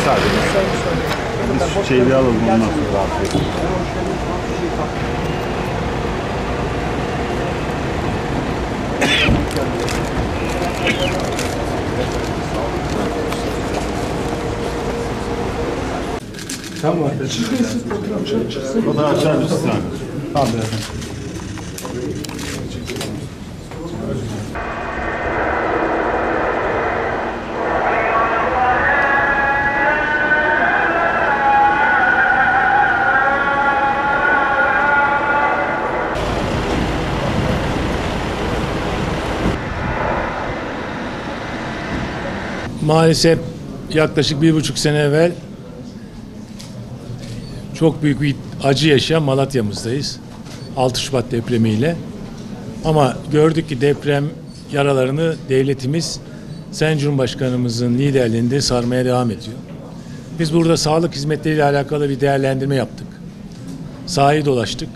sadece. Biz şu şeyi bir alalım, ondan sonra rahat edelim. Tamam. O da açar mısın sen? Tamam. Maalesef yaklaşık 1,5 sene evvel çok büyük bir acı yaşayan Malatya'mızdayız. 6 Şubat depremiyle. Ama gördük ki deprem yaralarını devletimiz Sayın Cumhurbaşkanımızın liderliğinde sarmaya devam ediyor. Biz burada sağlık hizmetleriyle alakalı bir değerlendirme yaptık. Sahayı dolaştık.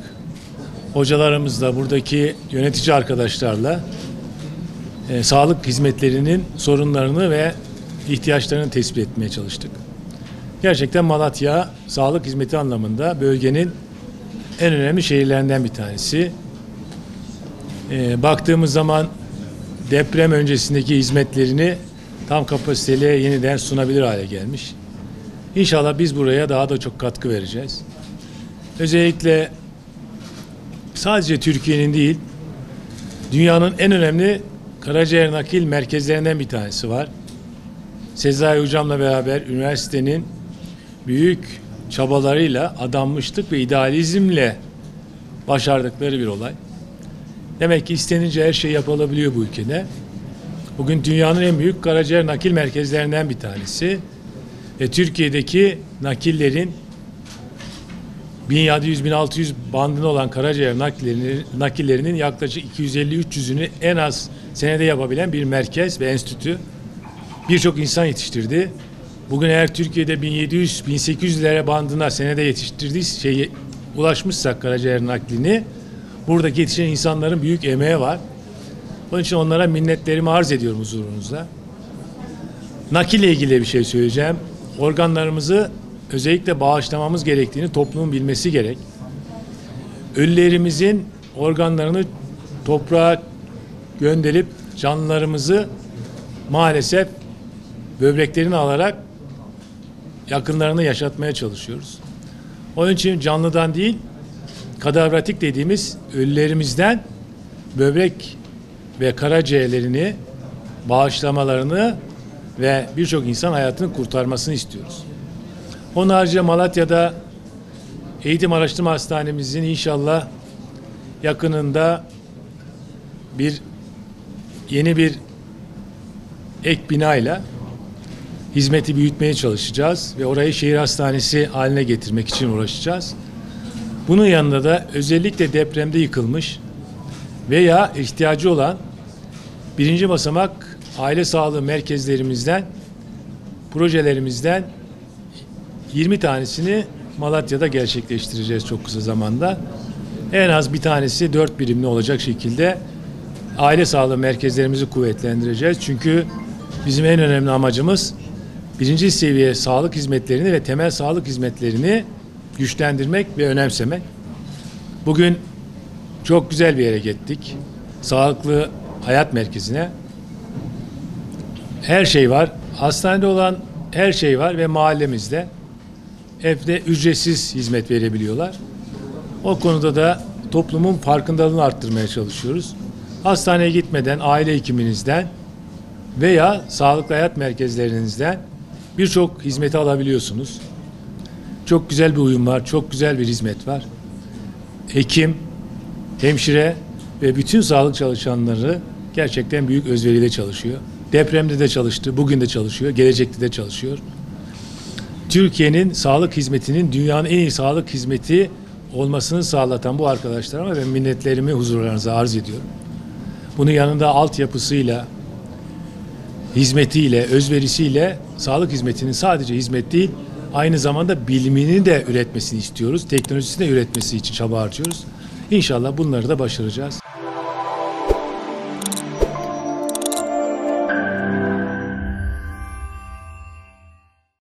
Hocalarımızla, buradaki yönetici arkadaşlarla sağlık hizmetlerinin sorunlarını ve ihtiyaçlarını tespit etmeye çalıştık. Gerçekten Malatya sağlık hizmeti anlamında bölgenin en önemli şehirlerinden bir tanesi. Baktığımız zaman deprem öncesindeki hizmetlerini tam kapasiteyle yeniden sunabilir hale gelmiş. İnşallah biz buraya daha da çok katkı vereceğiz. Özellikle sadece Türkiye'nin değil, dünyanın en önemli karaciğer nakil merkezlerinden bir tanesi var. Sezai Hocam'la beraber üniversitenin büyük çabalarıyla, adanmışlık ve idealizmle başardıkları bir olay. Demek ki istenince her şey yapılabiliyor bu ülkede. Bugün dünyanın en büyük karaciğer nakil merkezlerinden bir tanesi. Ve Türkiye'deki nakillerin 1700-1600 bandına olan karaciğer nakillerinin yaklaşık 250-300'ünü en az senede yapabilen bir merkez ve enstitü. Birçok insan yetiştirdi. Bugün eğer Türkiye'de 1700-1800'lere bandına senede yetiştirdiği ulaşmışsak karaciğer naklini, buradaki yetişen insanların büyük emeği var. Onun için onlara minnetlerimi arz ediyorum huzurunuzda. Nakille ilgili bir şey söyleyeceğim. Organlarımızı özellikle bağışlamamız gerektiğini toplumun bilmesi gerek. Ölülerimizin organlarını toprağa gönderip canlılarımızı maalesef böbreklerini alarak yakınlarını yaşatmaya çalışıyoruz. Onun için canlıdan değil, kadavratik dediğimiz ölülerimizden böbrek ve karaciğerlerini bağışlamalarını ve birçok insan hayatını kurtarmasını istiyoruz. Onun haricinde Malatya'da Eğitim Araştırma Hastanemizin inşallah yakınında yeni bir ek binayla hizmeti büyütmeye çalışacağız ve orayı şehir hastanesi haline getirmek için uğraşacağız. Bunun yanında da özellikle depremde yıkılmış veya ihtiyacı olan birinci basamak aile sağlığı merkezlerimizden, projelerimizden 20 tanesini Malatya'da gerçekleştireceğiz çok kısa zamanda. En az bir tanesi 4 birimli olacak şekilde aile sağlığı merkezlerimizi kuvvetlendireceğiz. Çünkü bizim en önemli amacımız birinci seviye sağlık hizmetlerini ve temel sağlık hizmetlerini güçlendirmek ve önemsemek. Bugün çok güzel bir yere gittik. Sağlıklı hayat merkezine. Her şey var. Hastanede olan her şey var ve mahallemizde evde ücretsiz hizmet verebiliyorlar. O konuda da toplumun farkındalığını arttırmaya çalışıyoruz. Hastaneye gitmeden aile hekiminizden veya sağlıklı hayat merkezlerinizden birçok hizmeti alabiliyorsunuz. Çok güzel bir uyum var, çok güzel bir hizmet var. Hekim, hemşire ve bütün sağlık çalışanları gerçekten büyük özveriyle çalışıyor. Depremde de çalıştı, bugün de çalışıyor, gelecekte de çalışıyor. Türkiye'nin sağlık hizmetinin dünyanın en iyi sağlık hizmeti olmasını sağlatan bu arkadaşlarıma ve minnetlerimi huzurlarınıza arz ediyorum. Bunun yanında altyapısıyla, hizmetiyle, özverisiyle sağlık hizmetinin sadece hizmet değil, aynı zamanda bilimini de üretmesini istiyoruz. Teknolojisini de üretmesi için çaba harcıyoruz. İnşallah bunları da başaracağız.